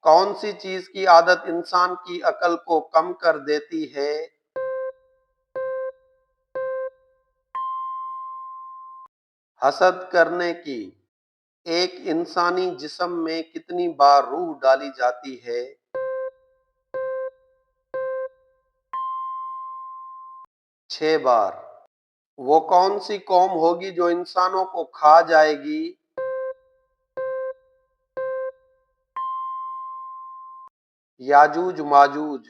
کون سی چیز کی عادت انسان کی عقل کو کم کر دیتی ہے؟ حسد کرنے کی۔ ایک انسانی جسم میں کتنی بار روح ڈالی جاتی ہے؟ 6 بار۔ وہ کون سی قوم ہوگی جو انسانوں کو کھا جائے گی؟ یاجوج ماجوج۔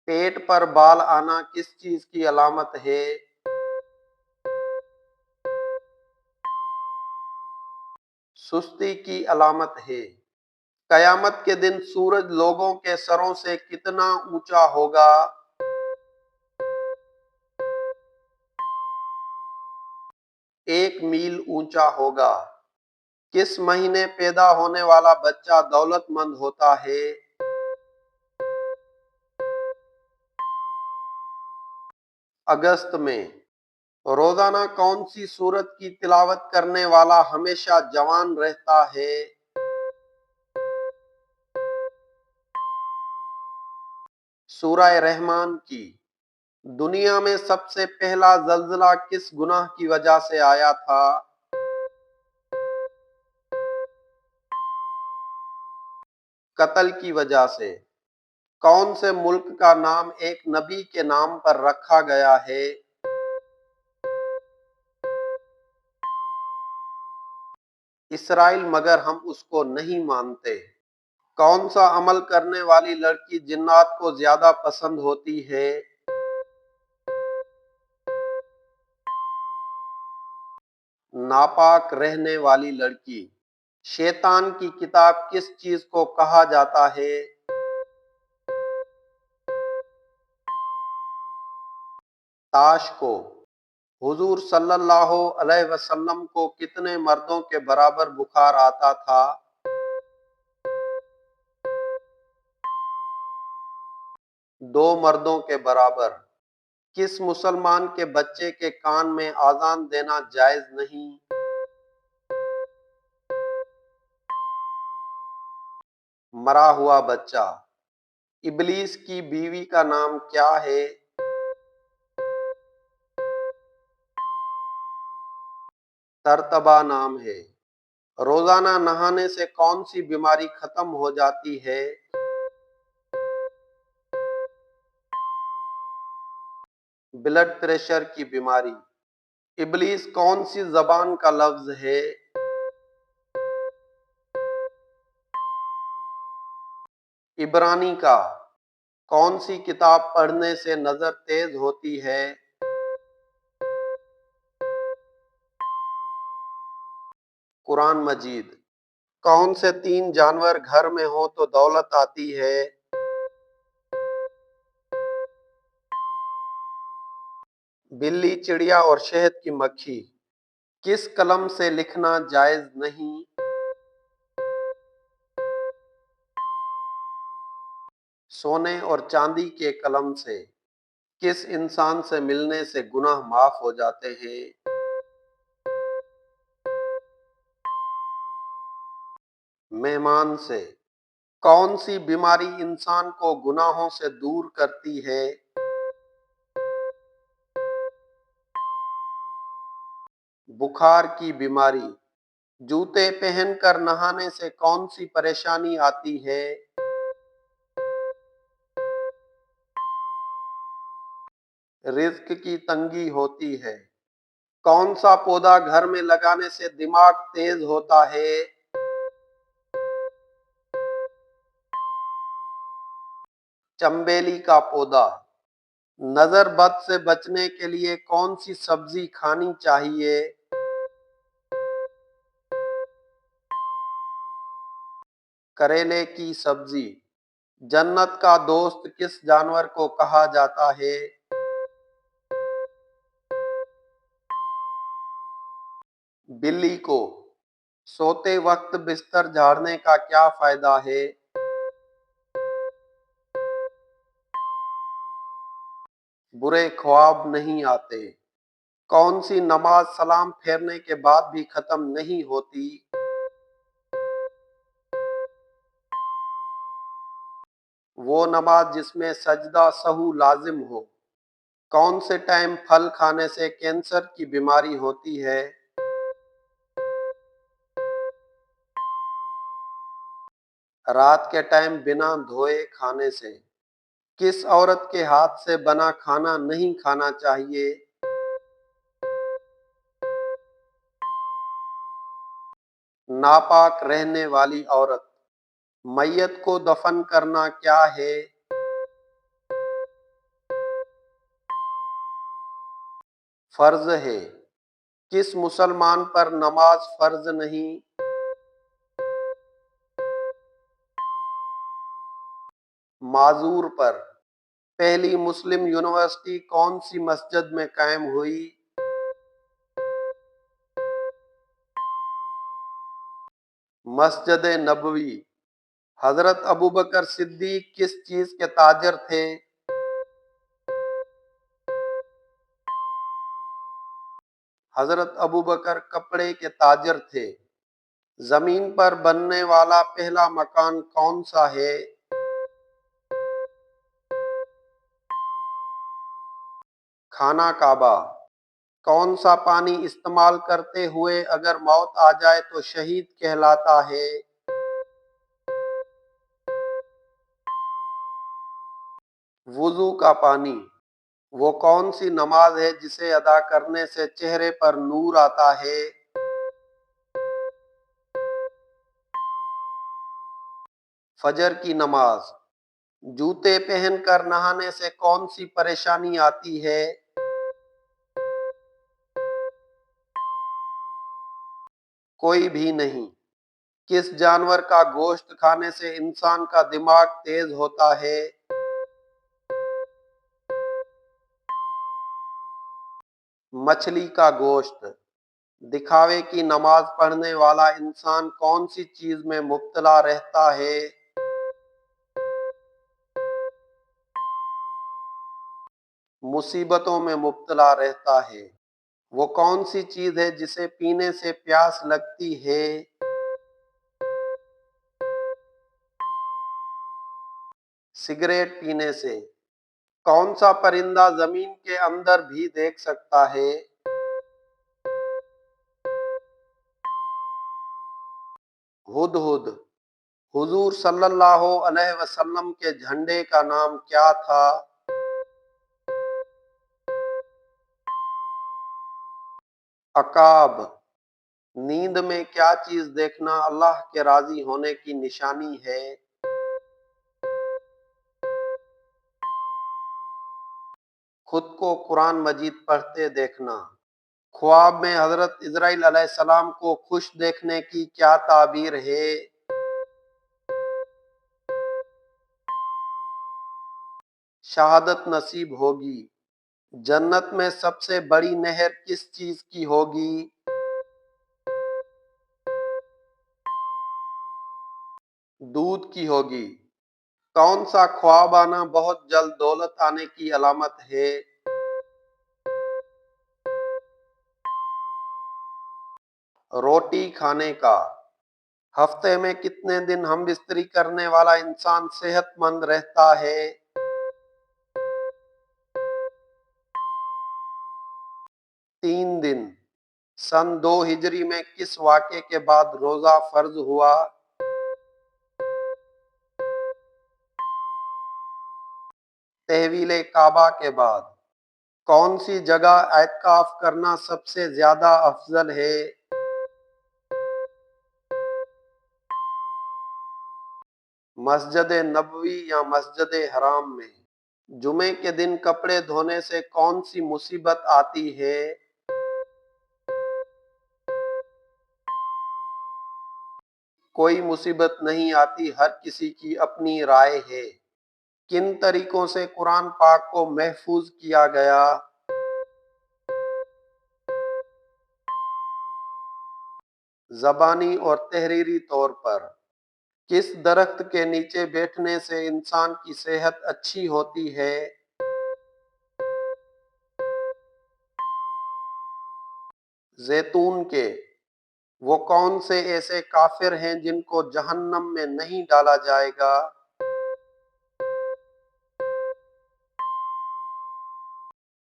پیٹ پر بال آنا کس چیز کی علامت ہے؟ سستی کی علامت ہے۔ قیامت کے دن سورج لوگوں کے سروں سے کتنا اونچا ہوگا؟ 1 میل اونچا ہوگا۔ کس مہینے پیدا ہونے والا بچہ دولت مند ہوتا ہے؟ اگست میں۔ روزانہ کون سی سورت کی تلاوت کرنے والا ہمیشہ جوان رہتا ہے؟ سورہ رحمان کی۔ دنیا میں سب سے پہلا زلزلہ کس گناہ کی وجہ سے آیا تھا؟ قتل کی وجہ سے۔ کون سے ملک کا نام ایک نبی کے نام پر رکھا گیا ہے؟ اسرائیل، مگر ہم اس کو نہیں مانتے۔ کون سا عمل کرنے والی لڑکی جنات کو زیادہ پسند ہوتی ہے؟ ناپاک رہنے والی لڑکی۔ شیطان کی کتاب کس چیز کو کہا جاتا ہے؟ تاش کو۔ حضور صلی اللہ علیہ وسلم کو کتنے مردوں کے برابر بخار آتا تھا؟ 2 مردوں کے برابر۔ کس مسلمان کے بچے کے کان میں اذان دینا جائز نہیں؟ مرا ہوا بچہ۔ ابلیس کی بیوی کا نام کیا ہے؟ ترتبہ نام ہے۔ روزانہ نہانے سے کون سی بیماری ختم ہو جاتی ہے؟ بلڈ پریشر کی بیماری۔ ابلیس کون سی زبان کا لفظ ہے؟ عبرانی کا۔ کون سی کتاب پڑھنے سے نظر تیز ہوتی ہے؟ قرآن مجید۔ کون سے 3 جانور گھر میں ہوں تو دولت آتی ہے؟ بلی، چڑیا اور شہد کی مکھی۔ کس قلم سے لکھنا جائز نہیں؟ سونے اور چاندی کے قلم سے۔ کس انسان سے ملنے سے گناہ معاف ہو جاتے ہیں؟ مہمان سے۔ کون سی بیماری انسان کو گناہوں سے دور کرتی ہے؟ بخار کی بیماری۔ جوتے پہن کر نہانے سے کون سی پریشانی آتی ہے؟ رزق کی تنگی ہوتی ہے۔ کون سا پودا گھر میں لگانے سے دماغ تیز ہوتا ہے؟ چنبیلی کا پودا۔ نظر بد سے بچنے کے لیے کون سی سبزی کھانی چاہیے؟ کریلے کی سبزی۔ جنت کا دوست کس جانور کو کہا جاتا ہے؟ بلی کو۔ سوتے وقت بستر جھاڑنے کا کیا فائدہ ہے؟ برے خواب نہیں آتے۔ کون سی نماز سلام پھیرنے کے بعد بھی ختم نہیں ہوتی؟ وہ نماز جس میں سجدہ سہو لازم ہو۔ کون سے ٹائم پھل کھانے سے کینسر کی بیماری ہوتی ہے؟ رات کے ٹائم بنا دھوئے کھانے سے۔ کس عورت کے ہاتھ سے بنا کھانا نہیں کھانا چاہیے؟ ناپاک رہنے والی عورت۔ میت کو دفن کرنا کیا ہے؟ فرض ہے۔ کس مسلمان پر نماز فرض نہیں؟ معذور پر۔ پہلی مسلم یونیورسٹی کون سی مسجد میں قائم ہوئی؟ مسجد نبوی۔ حضرت ابوبکر صدیق کس چیز کے تاجر تھے؟ حضرت ابوبکر کپڑے کے تاجر تھے۔ زمین پر بننے والا پہلا مکان کون سا ہے؟ خانہ کعبہ۔ کون سا پانی استعمال کرتے ہوئے اگر موت آ جائے تو شہید کہلاتا ہے؟ وضو کا پانی۔ وہ کون سی نماز ہے جسے ادا کرنے سے چہرے پر نور آتا ہے؟ فجر کی نماز۔ جوتے پہن کر نہانے سے کون سی پریشانی آتی ہے؟ کوئی بھی نہیں۔ کس جانور کا گوشت کھانے سے انسان کا دماغ تیز ہوتا ہے؟ مچھلی کا گوشت۔ دکھاوے کی نماز پڑھنے والا انسان کون سی چیز میں مبتلا رہتا ہے؟ مصیبتوں میں مبتلا رہتا ہے۔ وہ کون سی چیز ہے جسے پینے سے پیاس لگتی ہے؟ سگریٹ پینے سے۔ کون سا پرندہ زمین کے اندر بھی دیکھ سکتا ہے؟ ہدہد۔ حضور صلی اللہ علیہ وسلم کے جھنڈے کا نام کیا تھا؟ عقاب۔ نیند میں کیا چیز دیکھنا اللہ کے راضی ہونے کی نشانی ہے؟ خود کو قرآن مجید پڑھتے دیکھنا۔ خواب میں حضرت اسرائیل علیہ السلام کو خوش دیکھنے کی کیا تعبیر ہے؟ شہادت نصیب ہوگی۔ جنت میں سب سے بڑی نہر کس چیز کی ہوگی؟ دودھ کی ہوگی۔ کون سا خواب آنا بہت جلد دولت آنے کی علامت ہے؟ روٹی کھانے کا۔ ہفتے میں کتنے دن ہم بستری کرنے والا انسان صحت مند رہتا ہے؟ 3 دن۔ سن 2 ہجری میں کس واقعے کے بعد روزہ فرض ہوا؟ تحویل کعبہ کے بعد۔ کون سی جگہ اعتکاف کرنا سب سے زیادہ افضل ہے؟ مسجد نبوی یا مسجد حرام میں؟ جمعے کے دن کپڑے دھونے سے کون سی مصیبت آتی ہے؟ کوئی مصیبت نہیں آتی، ہر کسی کی اپنی رائے ہے۔ کن طریقوں سے قرآن پاک کو محفوظ کیا گیا؟ زبانی اور تحریری طور پر۔ کس درخت کے نیچے بیٹھنے سے انسان کی صحت اچھی ہوتی ہے؟ زیتون کے۔ وہ کون سے ایسے کافر ہیں جن کو جہنم میں نہیں ڈالا جائے گا؟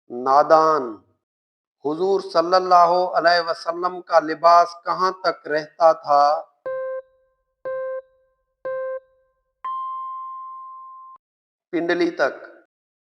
نادان۔ حضور صلی اللہ علیہ وسلم کا لباس کہاں تک رہتا تھا؟ پنڈلی تک۔